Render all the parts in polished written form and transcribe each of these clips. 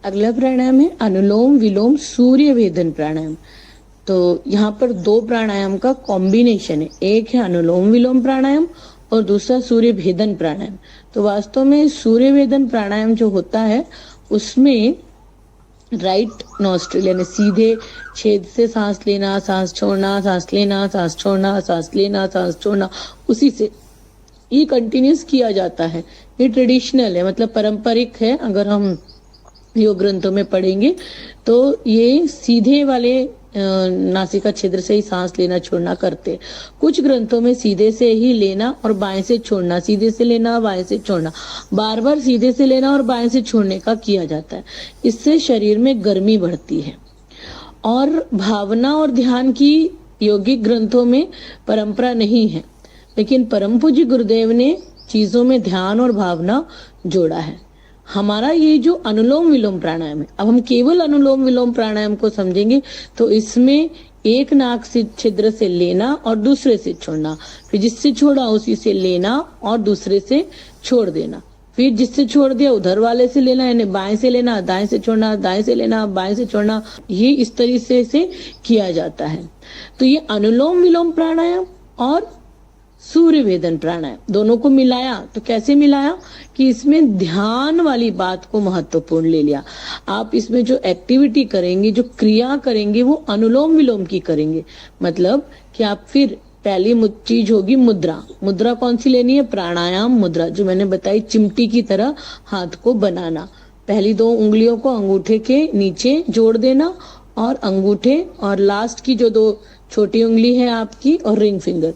अगला प्राणायाम है अनुलोम विलोम सूर्य वेदन प्राणायाम। तो यहाँ पर दो प्राणायाम का कॉम्बिनेशन है, एक है अनुलोम विलोम प्राणायाम और दूसरा सूर्य भेदन प्राणायाम। तो वास्तव में सूर्य वेदन प्राणायाम जो होता है उसमें राइट नॉस्ट्रिल यानी सीधे छेद से सांस लेना, सांस छोड़ना, सांस लेना, सांस छोड़ना, सांस लेना, सांस छोड़ना, उसी से ये कंटिन्यूस किया जाता है। ये ट्रेडिशनल है, मतलब पारंपरिक है। अगर हम योग ग्रंथों में पढ़ेंगे तो ये सीधे वाले नासिका छिद्र से ही सांस लेना छोड़ना करते। कुछ ग्रंथों में सीधे से ही लेना और बाएं से छोड़ना, सीधे से लेना बाएं से छोड़ना, बार बार सीधे से लेना और बाएं से छोड़ने का किया जाता है। इससे शरीर में गर्मी बढ़ती है। और भावना और ध्यान की योगिक ग्रंथों में परंपरा नहीं है, लेकिन परम पूज्य गुरुदेव ने चीजों में ध्यान और भावना जोड़ा है। हमारा ये जो अनुलोम विलोम प्राणायाम है, अब हम केवल अनुलोम विलोम प्राणायाम को समझेंगे तो इसमें एक नाक से छिद्र से लेना और दूसरे से छोड़ना, फिर जिससे छोड़ा उसी से लेना और दूसरे से छोड़ देना, फिर जिससे छोड़ दिया उधर वाले से लेना, यानी बाएं से लेना दाएं से छोड़ना, दाएं से लेना बाएं से छोड़ना। ये इस तरीके से किया जाता है। तो ये अनुलोम विलोम प्राणायाम और सूर्य वेदन प्राणायाम दोनों को मिलाया। तो कैसे मिलाया कि इसमें ध्यान वाली बात को महत्वपूर्ण ले लिया। आप इसमें जो एक्टिविटी करेंगे, जो क्रिया करेंगे, वो अनुलोम विलोम की करेंगे। मतलब कि आप फिर पहली चीज होगी मुद्रा। मुद्रा कौन सी लेनी है? प्राणायाम मुद्रा, जो मैंने बताई, चिमटी की तरह हाथ को बनाना। पहली दो उंगलियों को अंगूठे के नीचे जोड़ देना और अंगूठे और लास्ट की जो दो छोटी उंगली है आपकी और रिंग फिंगर,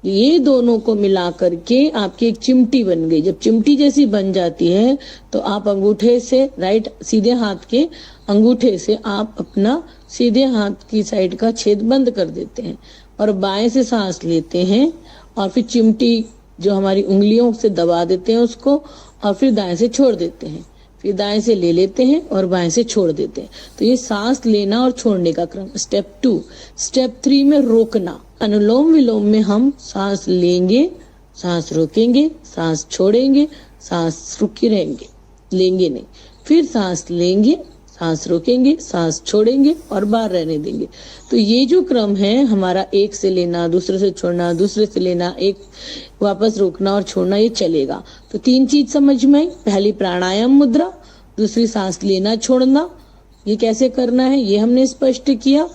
ये दोनों को मिला करके आपकी एक चिमटी बन गई। जब चिमटी जैसी बन जाती है तो आप अंगूठे से, राइट सीधे हाथ के अंगूठे से आप अपना सीधे हाथ की साइड का छेद बंद कर देते हैं और बाएं से सांस लेते हैं और फिर चिमटी जो हमारी उंगलियों से दबा देते हैं उसको, और फिर दाएं से छोड़ देते हैं, फिर दाएं से ले लेते हैं और बाएं से छोड़ देते हैं। तो ये सांस लेना और छोड़ने का क्रम। स्टेप 2। स्टेप 3 में रोकना। अनुलोम विलोम में हम सांस लेंगे, सांस रोकेंगे, सांस छोड़ेंगे, सांस रुके रहेंगे, लेंगे नहीं, फिर सांस लेंगे, सांस रोकेंगे, सांस छोड़ेंगे और बाहर रहने देंगे। तो ये जो क्रम है हमारा, एक से लेना, दूसरे से छोड़ना, दूसरे से लेना, एक वापस रोकना और छोड़ना, ये चलेगा। तो 3 चीज समझ में आई। पहली प्राणायाम मुद्रा, दूसरी सांस लेना छोड़ना, ये कैसे करना है ये हमने स्पष्ट किया।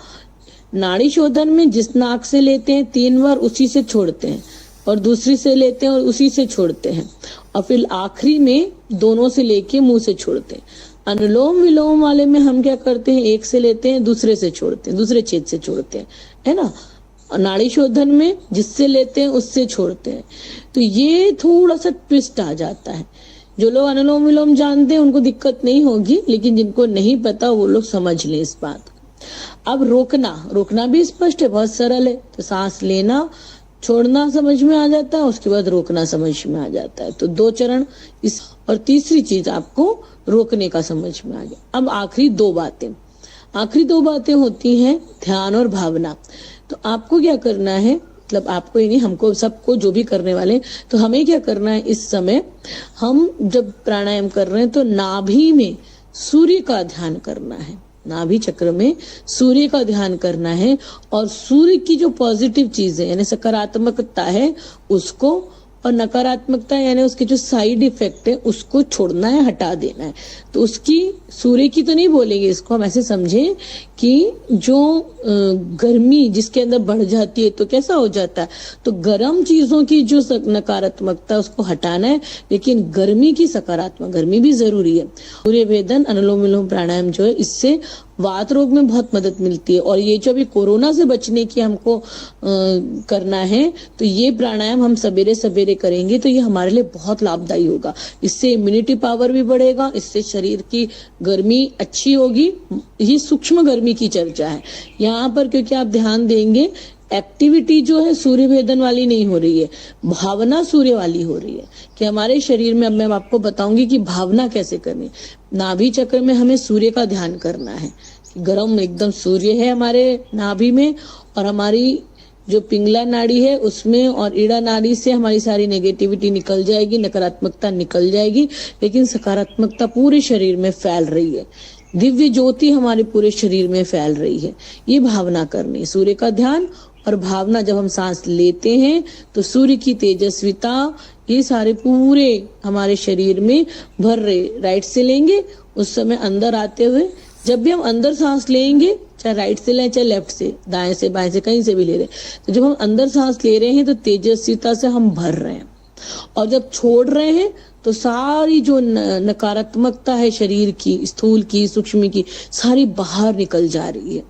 नाड़ी शोधन में जिस नाक से लेते हैं 3 बार उसी से छोड़ते हैं, और दूसरी से लेते हैं और उसी से छोड़ते हैं, और फिर आखिरी में दोनों से लेके मुंह से छोड़ते हैं। अनुलोम विलोम वाले में हम क्या करते हैं, एक से लेते हैं दूसरे से छोड़ते हैं, दूसरे छेद से छोड़ते हैं, है ना। नाड़ी शोधन में जिससे लेते हैं उससे छोड़ते हैं। तो ये थोड़ा सा ट्विस्ट आ जाता है। जो लोग अनुलोम विलोम जानते हैं उनको दिक्कत नहीं होगी, लेकिन जिनको नहीं पता वो लोग समझ लें इस बात को। अब रोकना भी स्पष्ट है, बहुत सरल है। तो सांस लेना छोड़ना समझ में आ जाता है, उसके बाद रोकना समझ में आ जाता है। तो 2 चरण इस, और तीसरी चीज आपको रोकने का समझ में आ गया। अब आखिरी दो बातें होती हैं ध्यान और भावना। तो आपको क्या करना है, मतलब आपको ही नहीं, हमको सबको, जो भी करने वाले, तो हमें क्या करना है इस समय, हम जब प्राणायाम कर रहे हैं तो नाभि में सूर्य का ध्यान करना है। नाभि चक्र में सूर्य का ध्यान करना है, और सूर्य की जो पॉजिटिव चीजें यानी सकारात्मकता है उसको, और नकारात्मकता यानी उसके जो साइड इफेक्ट है उसको छोड़ना है, हटा देना है। तो उसकी, सूर्य की तो नहीं बोलेंगे इसको, हम ऐसे समझें कि जो गर्मी जिसके अंदर बढ़ जाती है तो कैसा हो जाता है, तो गर्म चीजों की जो नकारात्मकता उसको हटाना है, लेकिन गर्मी की सकारात्मक, गर्मी भी जरूरी है। सूर्य वेदन अनुलोम विलोम प्राणायाम जो है, इससे वात रोग में बहुत मदद मिलती है। और ये जो अभी कोरोना से बचने की हमको करना है, तो ये प्राणायाम हम सवेरे सवेरे करेंगे तो ये हमारे लिए बहुत लाभदायी होगा। इससे इम्यूनिटी पावर भी बढ़ेगा, इससे शरीर की गर्मी अच्छी होगी। ये सूक्ष्म गर्मी की चर्चा है यहाँ पर, क्योंकि आप ध्यान देंगे एक्टिविटी जो है सूर्य भेदन वाली नहीं हो रही है, भावना सूर्य वाली हो रही है। कि हमारे शरीर में, अब मैं आपको बताऊंगी कि भावना कैसे करनी। नाभि चक्र में हमें सूर्य का ध्यान करना है। गरम एकदम सूर्य है हमारे नाभि में, और हमारी जो पिंगला नाड़ी है उसमें और ईड़ा नाड़ी से हमारी सारी नेगेटिविटी निकल जाएगी, नकारात्मकता निकल जाएगी, लेकिन सकारात्मकता पूरे शरीर में फैल रही है, दिव्य ज्योति हमारे पूरे शरीर में फैल रही है। ये भावना करनी है, सूर्य का ध्यान और भावना। जब हम सांस लेते हैं तो सूर्य की तेजस्विता ये सारे पूरे हमारे शरीर में भर रहे। राइट से लेंगे उस समय अंदर आते हुए, जब भी हम अंदर सांस लेंगे, चाहे राइट से लें चाहे लेफ्ट से, दाएं से बाएं से कहीं से भी ले रहे, तो जब हम अंदर सांस ले रहे हैं तो तेजस्विता से हम भर रहे हैं, और जब छोड़ रहे हैं तो सारी जो नकारात्मकता है शरीर की, स्थूल की, सूक्ष्म की, सारी बाहर निकल जा रही है।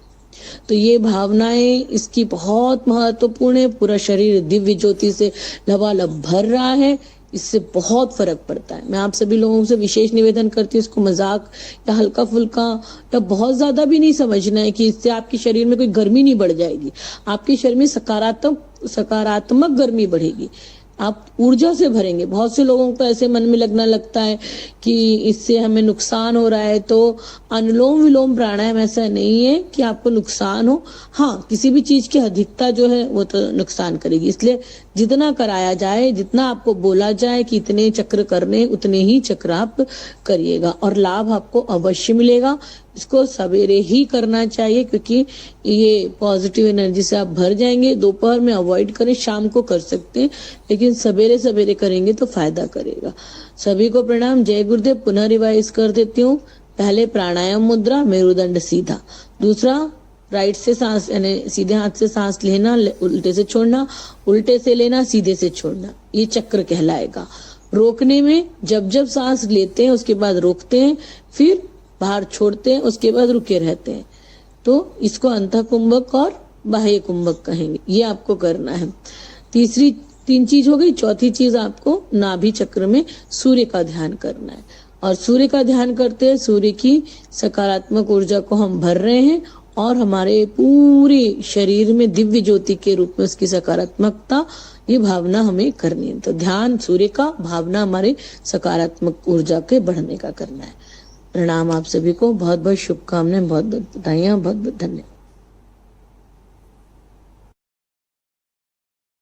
तो ये भावनाएं इसकी बहुत महत्वपूर्ण है। पूरा शरीर दिव्य ज्योति से लबालब भर रहा है, इससे बहुत फर्क पड़ता है। मैं आप सभी लोगों से विशेष निवेदन करती हूँ, इसको मजाक या हल्का फुल्का या बहुत ज्यादा भी नहीं समझना है कि इससे आपके शरीर में कोई गर्मी नहीं बढ़ जाएगी। आपके शरीर में सकारात्मक गर्मी बढ़ेगी, आप ऊर्जा से भरेंगे। बहुत से लोगों को ऐसे मन में लगना लगता है कि इससे हमें नुकसान हो रहा है, तो अनुलोम विलोम प्राणायाम ऐसा नहीं है कि आपको नुकसान हो। हाँ, किसी भी चीज की अधिकता जो है वो तो नुकसान करेगी, इसलिए जितना कराया जाए, जितना आपको बोला जाए कि इतने चक्र करने, उतने ही चक्र आप करिएगा और लाभ आपको अवश्य मिलेगा। इसको सवेरे ही करना चाहिए क्योंकि ये पॉजिटिव एनर्जी से आप भर जाएंगे। दोपहर में अवॉइड करें, शाम को कर सकते हैं, लेकिन सवेरे सवेरे करेंगे तो फायदा करेगा। सभी को प्रणाम, जय गुरुदेव। पुनः रिवाइज कर देती हूँ। पहले प्राणायाम मुद्रा, मेरुदंड सीधा। दूसरा, राइट से सांस यानी सीधे हाथ से सांस लेना, उल्टे से छोड़ना, उल्टे से लेना, सीधे से छोड़ना, ये चक्र कहलाएगा। रोकने में जब जब सांस लेते हैं उसके बाद रोकते हैं, फिर बाहर छोड़ते हैं, उसके बाद रुके रहते हैं, तो इसको अंतः कुंभक और बाह्य कुंभक कहेंगे। ये आपको करना है। तीन चीज हो गई। चौथी चीज, आपको नाभि चक्र में सूर्य का ध्यान करना है, और सूर्य का ध्यान करते हैं सूर्य की सकारात्मक ऊर्जा को हम भर रहे हैं और हमारे पूरे शरीर में दिव्य ज्योति के रूप में उसकी सकारात्मकता, ये भावना हमें करनी है। तो ध्यान सूर्य का, भावना हमारे सकारात्मक ऊर्जा के बढ़ने का करना है। प्रणाम आप सभी को, बहुत बहुत शुभकामनाएं, बहुत बहुत बधाइयां, बहुत बहुत धन्यवाद।